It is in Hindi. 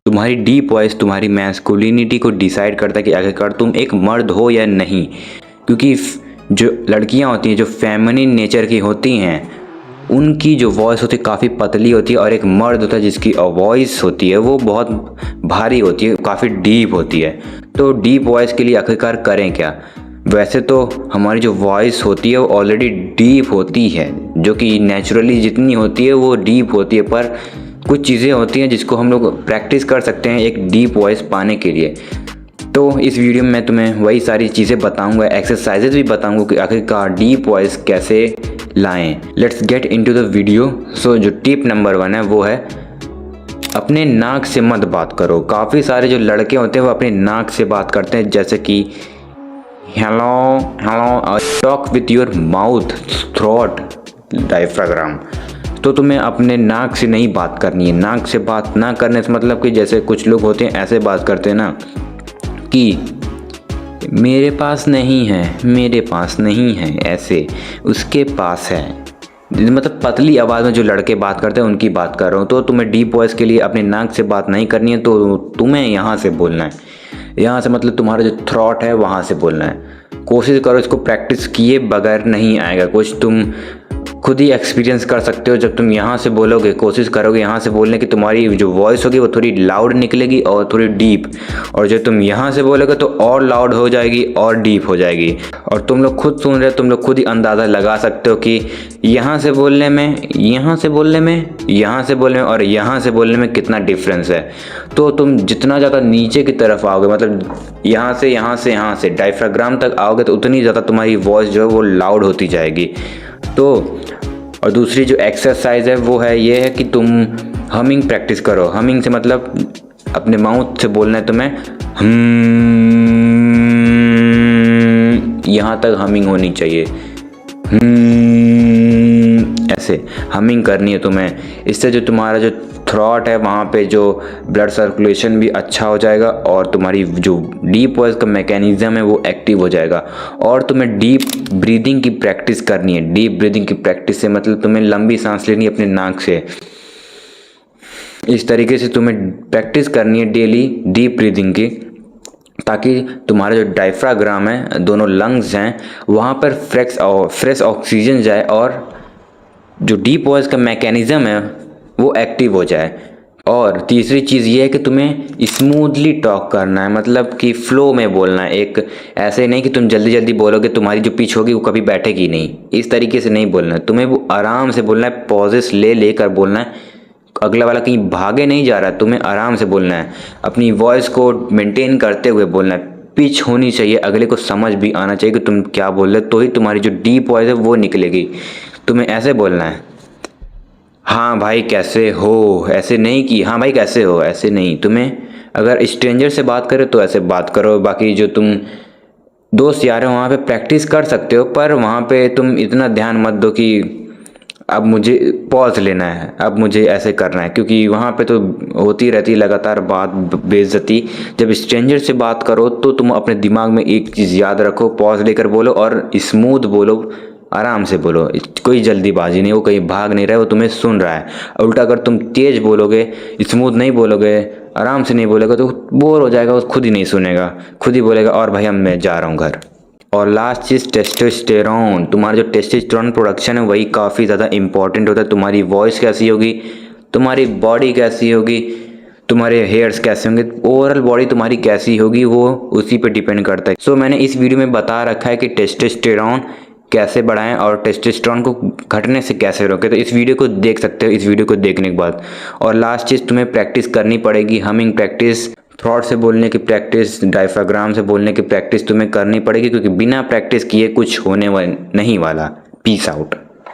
तुम्हारी डीप वॉइस तुम्हारी मैस्कुलिनिटी को डिसाइड करता है कि आखिरकार तुम एक मर्द हो या नहीं। क्योंकि जो लड़कियां होती हैं जो फेमिनिन नेचर की होती हैं उनकी जो वॉइस होती है काफ़ी पतली होती है, और एक मर्द होता है जिसकी वॉइस होती है वो बहुत भारी होती है, काफ़ी डीप होती है। तो डीप वॉइस के लिए आखिरकार करें क्या? वैसे तो हमारी जो वॉइस होती है वो ऑलरेडी डीप होती है, जो कि नेचुरली जितनी होती है वो डीप होती है, पर कुछ चीज़ें होती हैं जिसको हम लोग प्रैक्टिस कर सकते हैं एक डीप वॉइस पाने के लिए। तो इस वीडियो में मैं तुम्हें वही सारी चीज़ें बताऊंगा, एक्सरसाइजेज भी बताऊंगा कि आखिरकार डीप वॉइस कैसे लाएं। Let's get into the video. So जो टिप नंबर 1 है वो है अपने नाक से मत बात करो। काफ़ी सारे जो लड़के होते हैं वो अपने नाक से बात करते हैं, जैसे कि hello hello, talk with your mouth, throat, diaphragm. तो तुम्हें अपने नाक से नहीं बात करनी है। नाक से बात ना करने से मतलब कि जैसे कुछ लोग होते हैं ऐसे बात करते हैं ना कि मेरे पास नहीं है, मेरे पास नहीं है, ऐसे उसके पास है। मतलब पतली आवाज़ में जो लड़के बात करते हैं उनकी बात कर रहा हूँ। तो तुम्हें डीप वॉइस के लिए अपने नाक से बात नहीं करनी है, तो तुम्हें यहाँ से बोलना है। यहाँ से मतलब तुम्हारा जो थ्रॉट है वहाँ से बोलना है। कोशिश करो, इसको प्रैक्टिस किए बगैर नहीं आएगा कुछ। तुम खुद ही एक्सपीरियंस कर सकते हो। जब तुम यहाँ से बोलोगे, कोशिश करोगे यहाँ से बोलने की, तुम्हारी जो वॉइस होगी वो थोड़ी लाउड निकलेगी और थोड़ी डीप। और जो तुम यहाँ से बोलोगे तो और लाउड हो जाएगी और डीप हो जाएगी। और तुम लोग खुद सुन रहे हो, तुम लोग खुद ही अंदाज़ा लगा सकते हो कि यहाँ से बोलने में, यहाँ से बोलने में, यहाँ से बोलने में और यहाँ से बोलने में कितना डिफरेंस है। तो तुम जितना ज़्यादा नीचे की तरफ आओगे, मतलब यहाँ से डायफ्राग्राम तक आओगे, तो उतनी ज़्यादा तुम्हारी वॉइस जो है वो लाउड होती जाएगी। तो और दूसरी जो एक्सरसाइज है वो है ये है कि तुम हमिंग प्रैक्टिस करो। हमिंग से मतलब अपने माउथ से बोलना है तुम्हें, यहाँ तक हमिंग होनी चाहिए, ऐसे हमिंग करनी है तुम्हें। इससे जो तुम्हारा जो थ्रॉट है वहाँ पे जो ब्लड सर्कुलेशन भी अच्छा हो जाएगा और तुम्हारी जो डीप वॉइस का मैकेनिज्म है वो एक्टिव हो जाएगा। और तुम्हें डीप ब्रीदिंग की प्रैक्टिस करनी है। डीप ब्रीदिंग की प्रैक्टिस से मतलब तुम्हें लंबी सांस लेनी है अपने नाक से। इस तरीके से तुम्हें प्रैक्टिस करनी है डेली डीप ब्रीदिंग की, ताकि तुम्हारा जो डायफ्राग्राम है, दोनों लंग्स हैं, वहाँ पर फ्रेश ऑक्सीजन जाए और जो डीप वॉइस का मैकेनिज्म है वो एक्टिव हो जाए। और तीसरी चीज़ ये है कि तुम्हें स्मूथली टॉक करना है, मतलब कि फ़्लो में बोलना है। एक ऐसे नहीं कि तुम जल्दी जल्दी बोलोगे, तुम्हारी जो पिच होगी वो कभी बैठेगी नहीं। इस तरीके से नहीं बोलना है, तुम्हें वो आराम से बोलना है, पॉजेस ले लेकर बोलना है। अगला वाला कहीं भागे नहीं जा रहा है, तुम्हें आराम से बोलना है। अपनी वॉइस को मेंटेन करते हुए बोलना है। पिच होनी चाहिए, अगले को समझ भी आना चाहिए कि तुम क्या बोल रहे हो, तो ही तुम्हारी जो डीप वॉइस है वो निकलेगी। तुम्हें ऐसे बोलना है, हाँ भाई कैसे हो, ऐसे नहीं कि हाँ भाई कैसे हो, ऐसे नहीं। तुम्हें अगर स्ट्रेंजर से बात करो तो ऐसे बात करो। बाकी जो तुम दोस्त यार हो वहाँ पे प्रैक्टिस कर सकते हो, पर वहाँ पे तुम इतना ध्यान मत दो कि अब मुझे पॉज लेना है, अब मुझे ऐसे करना है, क्योंकि वहाँ पे तो होती रहती है लगातार बात, बेइज्जती। जब स्ट्रेंजर से बात करो तो तुम अपने दिमाग में एक चीज़ याद रखो, पॉज लेकर बोलो और स्मूथ बोलो, आराम से बोलो। कोई जल्दीबाजी नहीं, वो कहीं भाग नहीं रहा है, वो तुम्हें सुन रहा है। उल्टा अगर तुम तेज बोलोगे, स्मूथ नहीं बोलोगे, आराम से नहीं बोलोगे, तो बोर हो जाएगा, वो खुद ही नहीं सुनेगा, खुद ही बोलेगा और भाई मैं जा रहा हूँ घर। और लास्ट चीज़ टेस्टोस्टेरोन। तुम्हारा जो टेस्टोस्टेरोन प्रोडक्शन है वही काफ़ी ज़्यादा इंपॉर्टेंट होता है। तुम्हारी वॉइस कैसी होगी, तुम्हारी बॉडी कैसी होगी, तुम्हारे हेयर्स कैसे होंगे, ओवरऑल बॉडी तुम्हारी कैसी होगी, वो उसी पे डिपेंड करता है। सो मैंने इस वीडियो में बता रखा है कि टेस्टोस्टेरोन कैसे बढ़ाएं और टेस्टोस्टेरोन को घटने से कैसे रोकें। तो इस वीडियो को देख सकते हो, इस वीडियो को देखने के बाद। और लास्ट चीज़ तुम्हें प्रैक्टिस करनी पड़ेगी, हमिंग प्रैक्टिस, थ्रॉट से बोलने की प्रैक्टिस, डायफ्राग्राम से बोलने की प्रैक्टिस तुम्हें करनी पड़ेगी, क्योंकि बिना प्रैक्टिस किए कुछ होने नहीं वाला। Peace out.